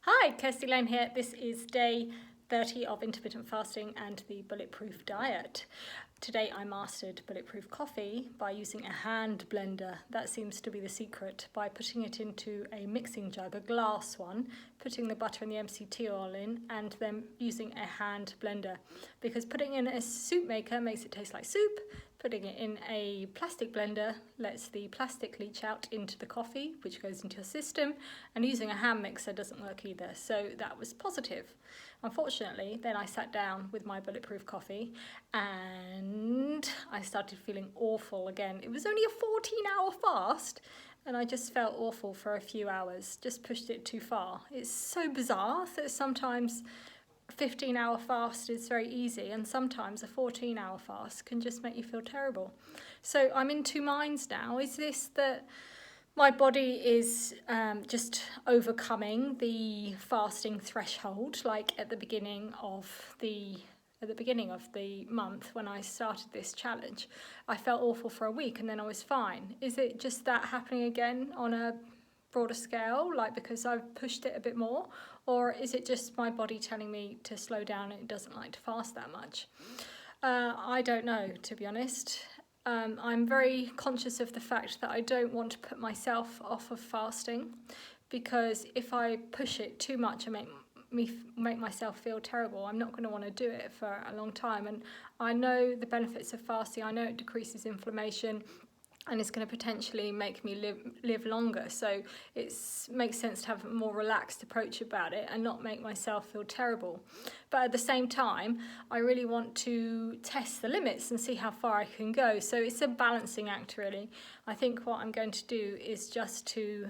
Hi, Kirsty Lane here. This is day 30 of intermittent fasting and the Bulletproof diet. Today I mastered Bulletproof coffee by using a hand blender. That seems to be the secret, by putting it into a mixing jug, a glass one, putting the butter and the MCT oil in, and then using a hand blender. Because putting in a soup maker makes it taste like soup. Putting it in a plastic blender lets the plastic leach out into the coffee, which goes into your system, and using a hand mixer doesn't work either. So that was positive. Unfortunately, then I sat down with my Bulletproof coffee and I started feeling awful again. It was only a 14-hour fast and I just felt awful for a few hours, just pushed it too far. It's so bizarre that sometimes a 15-hour fast is very easy and sometimes a 14-hour fast can just make you feel terrible. So I'm in two minds now. Is this that my body is just overcoming the fasting threshold, like at the beginning of the month when I started this challenge? I felt awful for a week and then I was fine. Is it just that happening again on a broader scale, like because I've pushed it a bit more? Or is it just my body telling me to slow down and it doesn't like to fast that much? I don't know, to be honest. I'm very conscious of the fact that I don't want to put myself off of fasting, because if I push it too much and make myself feel terrible, I'm not going to want to do it for a long time. And I know the benefits of fasting. I know it decreases inflammation and it's going to potentially make me live longer. So it makes sense to have a more relaxed approach about it and not make myself feel terrible. But at the same time, I really want to test the limits and see how far I can go. So it's a balancing act, really. I think what I'm going to do is just to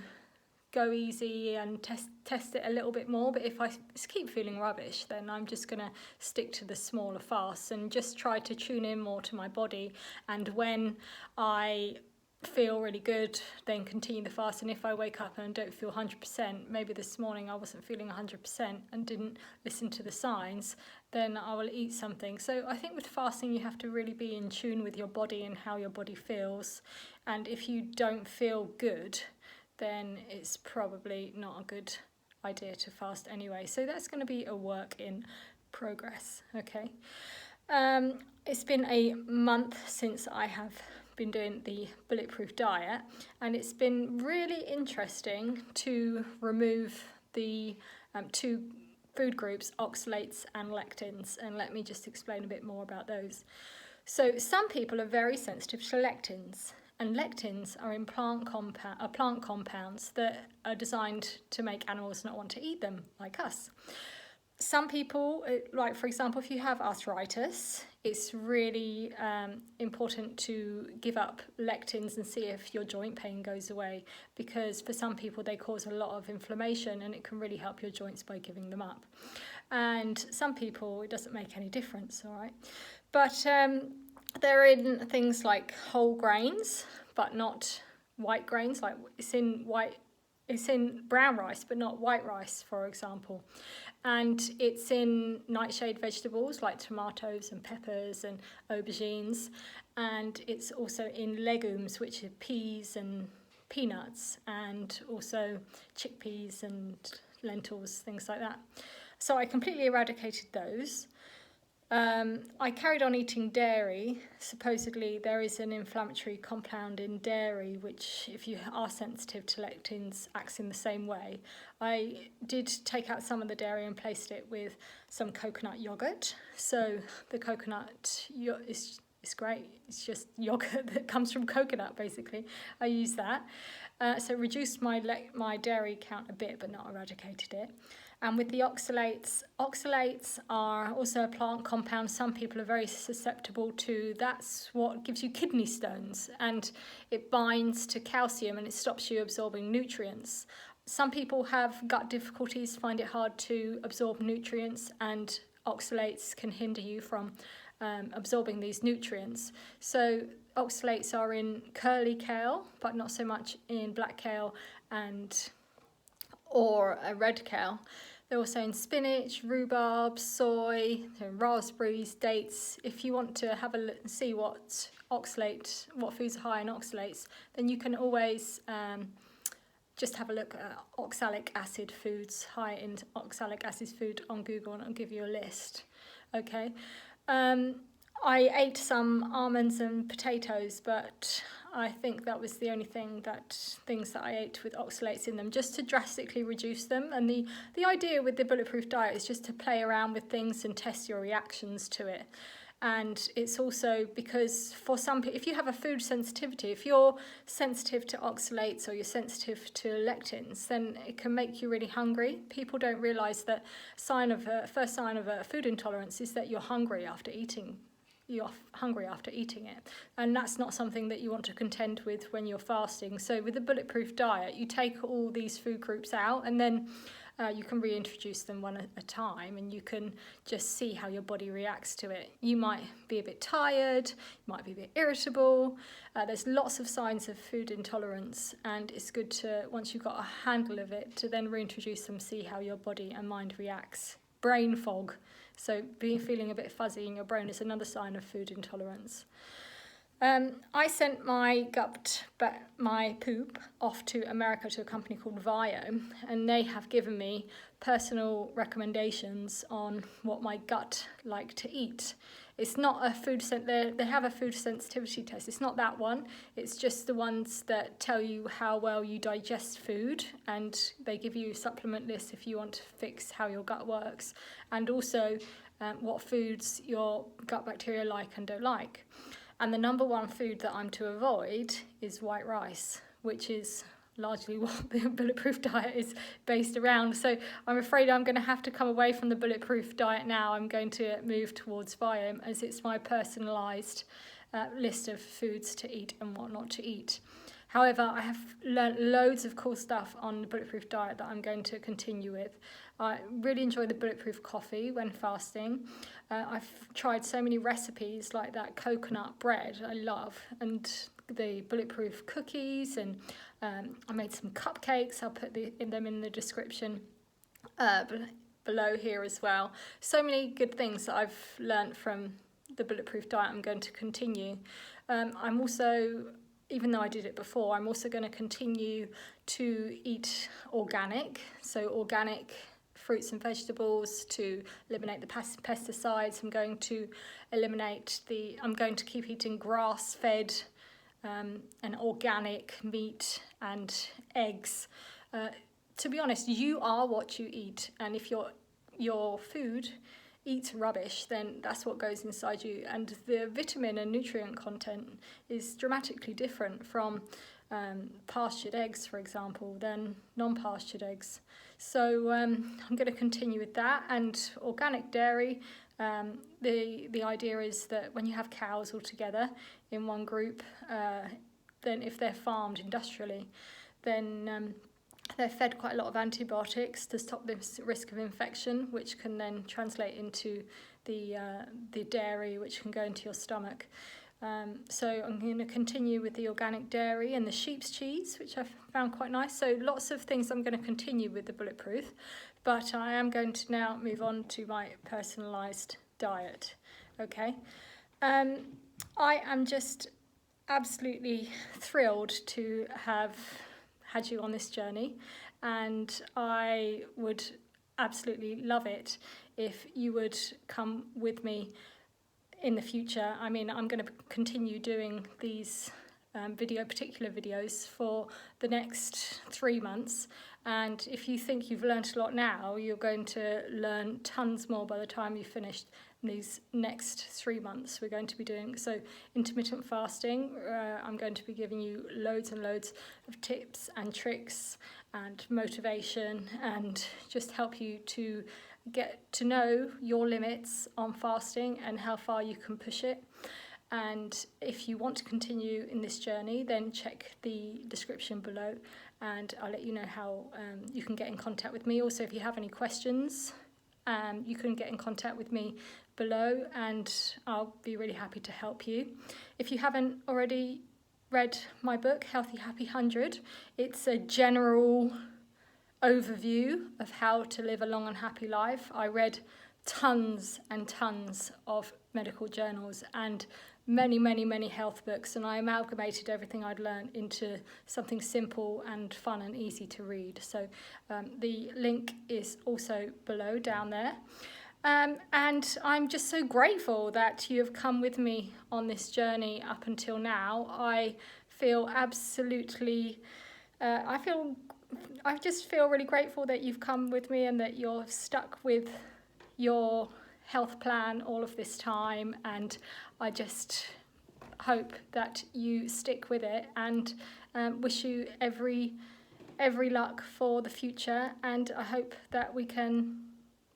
go easy and test it a little bit more. But if I keep feeling rubbish, then I'm just going to stick to the smaller fasts and just try to tune in more to my body. And when I feel really good, then continue the fast. And if I wake up and don't feel 100%, maybe this morning I wasn't feeling 100% and didn't listen to the signs, then I will eat something. So I think with fasting you have to really be in tune with your body and how your body feels. And if you don't feel good, then it's probably not a good idea to fast anyway. So that's going to be a work in progress, okay? It's been a month since I have been doing the Bulletproof diet, and it's been really interesting to remove the two food groups, oxalates and lectins, and let me just explain a bit more about those. So some people are very sensitive to lectins. And lectins are in plant compounds that are designed to make animals not want to eat them, like us. Some people, like for example, if you have arthritis, it's really important to give up lectins and see if your joint pain goes away, because for some people they cause a lot of inflammation and it can really help your joints by giving them up. And some people it doesn't make any difference, all right? But they're in things like whole grains, but not white grains. Like it's in brown rice, but not white rice, for example. And it's in nightshade vegetables like tomatoes and peppers and aubergines. And it's also in legumes, which are peas and peanuts, and also chickpeas and lentils, things like that. So I completely eradicated those. I carried on eating dairy. Supposedly there is an inflammatory compound in dairy which, if you are sensitive to lectins, acts in the same way. I did take out some of the dairy and placed it with some coconut yogurt. So the coconut is great. It's just yogurt that comes from coconut, basically. I use that. So reduced my dairy count a bit, but not eradicated it. And with the oxalates are also a plant compound some people are very susceptible to. That's what gives you kidney stones, and it binds to calcium and it stops you absorbing nutrients. Some people have gut difficulties, find it hard to absorb nutrients, and oxalates can hinder you from absorbing these nutrients. So oxalates are in curly kale, but not so much in black kale or a red kale. They're also in spinach, rhubarb, soy, raspberries, dates. If you want to have a look and see what foods are high in oxalates, then you can always just have a look at oxalic acid foods, high in oxalic acid food on Google, and I'll give you a list. Okay. I ate some almonds and potatoes, but I think that was the only things that I ate with oxalates in them, just to drastically reduce them. And the idea with the Bulletproof diet is just to play around with things and test your reactions to it. And it's also because for some people, if you have a food sensitivity, if you're sensitive to oxalates or you're sensitive to lectins, then it can make you really hungry. People don't realise that first sign of a food intolerance is that you're hungry after eating. You're hungry after eating it, and that's not something that you want to contend with when you're fasting. So with the Bulletproof diet, you take all these food groups out, and then you can reintroduce them one at a time, and you can just see how your body reacts to it. You might be a bit tired, you might be a bit irritable. There's lots of signs of food intolerance, and it's good to, once you've got a handle of it, to then reintroduce them, see how your body and mind reacts. Brain fog. So feeling a bit fuzzy in your brain is another sign of food intolerance. I sent my poop off to America to a company called Biome, and they have given me personal recommendations on what my gut like to eat. It's not a they have a food sensitivity test. It's not that one. It's just the ones that tell you how well you digest food, and they give you a supplement list if you want to fix how your gut works, and also what foods your gut bacteria like and don't like. And the number one food that I'm to avoid is white rice, which is largely what the Bulletproof diet is based around. So I'm afraid I'm going to have to come away from the Bulletproof diet now. I'm going to move towards Biome, as it's my personalised list of foods to eat and what not to eat. However, I have learnt loads of cool stuff on the Bulletproof diet that I'm going to continue with. I really enjoy the Bulletproof coffee when fasting. I've tried so many recipes like that coconut bread I love, and the Bulletproof cookies, and I made some cupcakes. I'll put them in the description below here as well. So many good things that I've learnt from the Bulletproof diet I'm going to continue. I'm also, even though I did it before, I'm also going to continue to eat organic, so organic fruits and vegetables to eliminate the pesticides. I'm going to keep eating grass-fed and organic meat and eggs. To be honest, you are what you eat, and if your food eats rubbish, then that's what goes inside you, and the vitamin and nutrient content is dramatically different from pastured eggs, for example, than non-pastured eggs. So I'm going to continue with that. And organic dairy, the idea is that when you have cows all together in one group, then if they're farmed industrially, then they're fed quite a lot of antibiotics to stop this risk of infection, which can then translate into the dairy, which can go into your stomach. So I'm going to continue with the organic dairy and the sheep's cheese, which I've found quite nice. So lots of things I'm going to continue with the Bulletproof, but I am going to now move on to my personalised diet. Okay. I am just absolutely thrilled to have had you on this journey, and I would absolutely love it if you would come with me in the future. I mean, I'm going to continue doing these particular videos for the next 3 months, and if you think you've learnt a lot now, you're going to learn tons more by the time you've finished these next 3 months. We're going to be doing intermittent fasting. I'm going to be giving you loads and loads of tips and tricks and motivation, and just help you to get to know your limits on fasting and how far you can push it. And if you want to continue in this journey, then check the description below, and I'll let you know how you can get in contact with me. Also, if you have any questions, you can get in contact with me below, and I'll be really happy to help you. If you haven't already read my book, Healthy Happy 100, it's a general overview of how to live a long and happy life. I read tons and tons of medical journals, and many health books, and I amalgamated everything I'd learned into something simple and fun and easy to read. So the link is also below down there. And I'm just so grateful that you have come with me on this journey up until now. I feel absolutely, I just feel really grateful that you've come with me and that you're stuck with your health plan all of this time, and I just hope that you stick with it, and wish you every luck for the future, and I hope that we can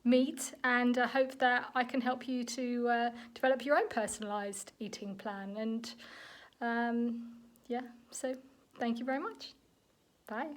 meet, and I hope that I can help you to develop your own personalised eating plan. And yeah, so thank you very much. Bye.